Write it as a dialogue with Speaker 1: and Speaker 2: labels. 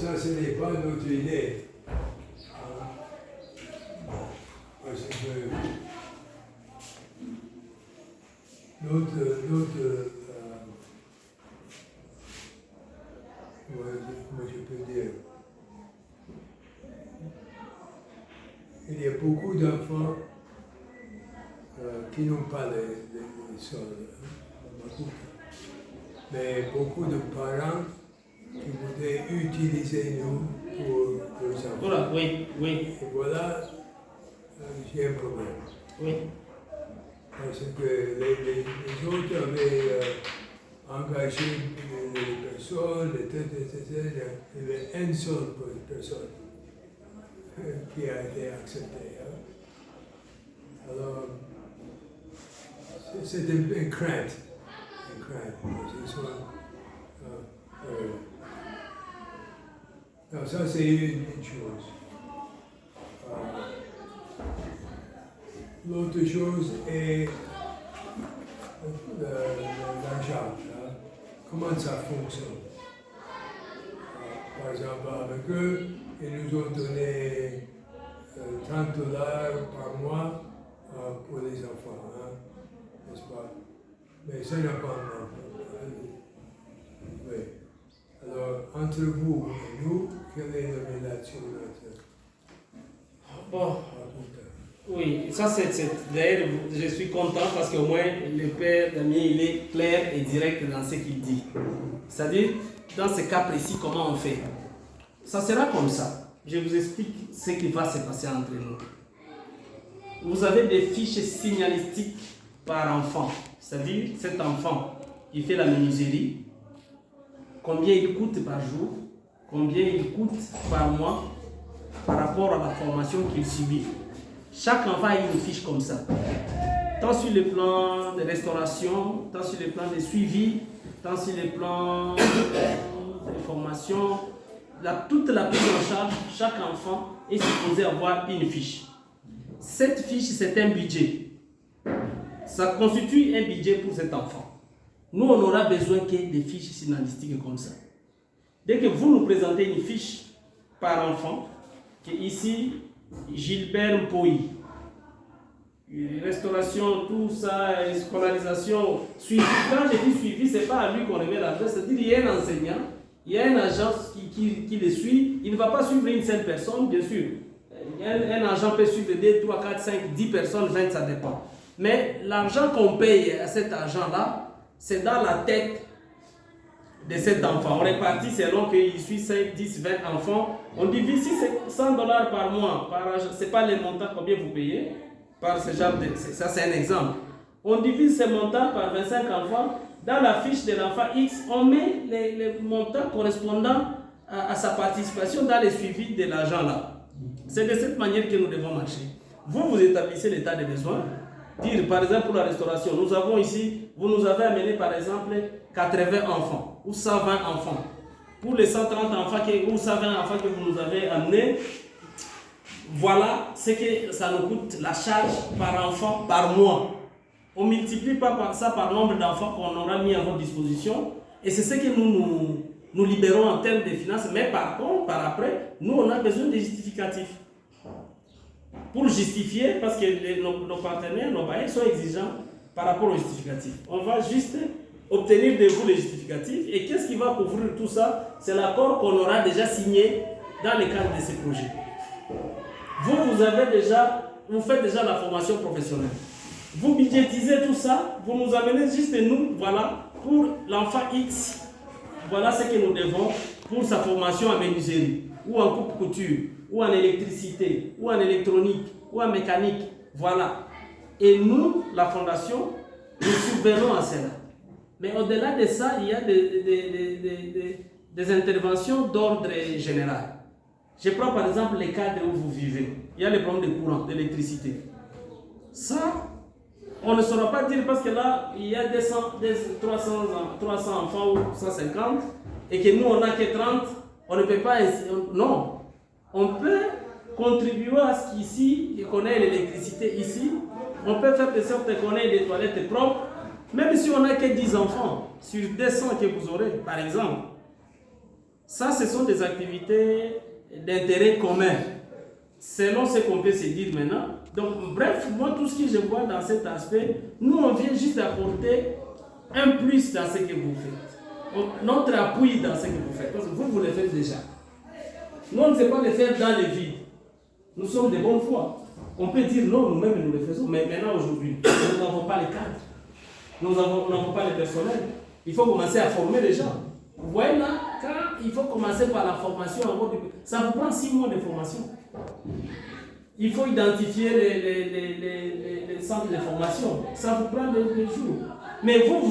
Speaker 1: ça, ce n'est pas notre idée. Parce que comment je peux dire, il y a beaucoup d'enfants qui n'ont pas les sols, mais beaucoup de parents qui voudraient utiliser nous pour les enfants.
Speaker 2: Voilà, oui, oui.
Speaker 1: Et voilà, j'ai un problème.
Speaker 2: Oui.
Speaker 1: Parce que les autres avaient engagé les personnes, etc. Il y avait une seule personne qui a été acceptée. Alors, c'est une crainte. Non, ça c'est une chose. L'autre chose est l'argent. Comment ça fonctionne? Par exemple, avec eux, ils nous ont donné $30 par mois pour les enfants, n'est-ce pas? Mais ça n'a pas marché. Oui. Alors, entre vous et nous, quelle est la relation
Speaker 2: Bon. Oui, ça c'est d'ailleurs, je suis content parce qu'au moins le père Damien, il est clair et direct dans ce qu'il dit. C'est-à-dire, dans ce cas précis, comment on fait? Ça sera comme ça. Je vous explique ce qui va se passer entre nous. Vous avez des fiches signalistiques par enfant. C'est-à-dire, cet enfant, il fait la menuiserie. Combien il coûte par jour? Combien il coûte par mois par rapport à la formation qu'il subit? Chaque enfant a une fiche comme ça. Tant sur le plan de restauration, tant sur le plan de suivi, tant sur le plan de formation, toute la prise en charge, chaque enfant est supposé avoir une fiche. Cette fiche, c'est un budget. Ça constitue un budget pour cet enfant. Nous, on aura besoin que des fiches signalistiques comme ça. Dès que vous nous présentez une fiche par enfant, que ici, Gilbert Mpoyi, restauration, tout ça, scolarisation, suivi. Quand je dis suivi, ce n'est pas à lui qu'on remet l'adresse, c'est-à-dire qu'il y a un enseignant, il y a une agence qui le suit, il ne va pas suivre une seule personne, bien sûr. Un agent peut suivre 2, 3, 4, 5, 10 personnes, 20, ça dépend. Mais l'argent qu'on paye à cet agent-là, c'est dans la tête de cet enfant. On répartit selon qu'il suit 5, 10, 20 enfants. On divise, si c'est $100 par mois, ce n'est pas les montants combien vous payez, par ce genre de... Ça, c'est un exemple. On divise ces montants par 25 enfants. Dans la fiche de l'enfant X, on met les montants correspondant à sa participation dans le suivi de l'agent là. C'est de cette manière que nous devons marcher. Vous établissez l'état de besoin. Dire, par exemple, pour la restauration, nous avons ici, vous nous avez amené par exemple 80 enfants ou 120 enfants. Pour les 130 enfants ou 120 enfants que vous nous avez amenés, voilà ce que ça nous coûte la charge par enfant par mois. On multiplie pas ça par nombre d'enfants qu'on aura mis à votre disposition et c'est ce que nous libérons en termes de finances. Mais par contre, par après, nous on a besoin de justificatifs. Pour justifier, parce que nos partenaires, nos bailleurs sont exigeants par rapport aux justificatifs. On va juste obtenir de vous les justificatifs. Et qu'est-ce qui va couvrir tout ça? C'est l'accord qu'on aura déjà signé dans le cadre de ces projets. Vous faites déjà la formation professionnelle. Vous budgétisez tout ça, vous nous amenez juste nous, voilà, pour l'enfant X, voilà ce que nous devons pour sa formation en menuiserie, ou en coupe-couture, ou en électricité, ou en électronique, ou en mécanique, voilà. Et nous, la fondation, nous subvenons à cela. Mais au-delà de ça, il y a des interventions d'ordre général. Je prends par exemple les cadres où vous vivez. Il y a les problèmes de courant, d'électricité. Ça, on ne saura pas dire parce que là, il y a 300 enfants ou 150 et que nous, on n'a que 30. On ne peut pas... Non. On peut contribuer à ce qu'ici, qu'on ait l'électricité ici. On peut faire de sorte qu'on ait des toilettes propres. Même si on n'a que 10 enfants sur 200 que vous aurez, par exemple. Ça, ce sont des activités d'intérêt commun, selon ce qu'on peut se dire maintenant. Donc, bref, moi, tout ce que je vois dans cet aspect, nous, on vient juste apporter un plus dans ce que vous faites. Notre appui dans ce que vous faites, parce que vous le faites déjà. Nous, on ne sait pas le faire dans le vide. Nous sommes de bonne foi. On peut dire non, nous-mêmes nous le faisons, mais maintenant, aujourd'hui, nous n'avons pas les cadres. Nous n'avons pas le personnel. Il faut commencer à former les gens. Vous voyez là, quand il faut commencer par la formation, ça vous prend 6 mois de formation. Il faut identifier les centres de formation. Ça vous prend des jours. Mais vous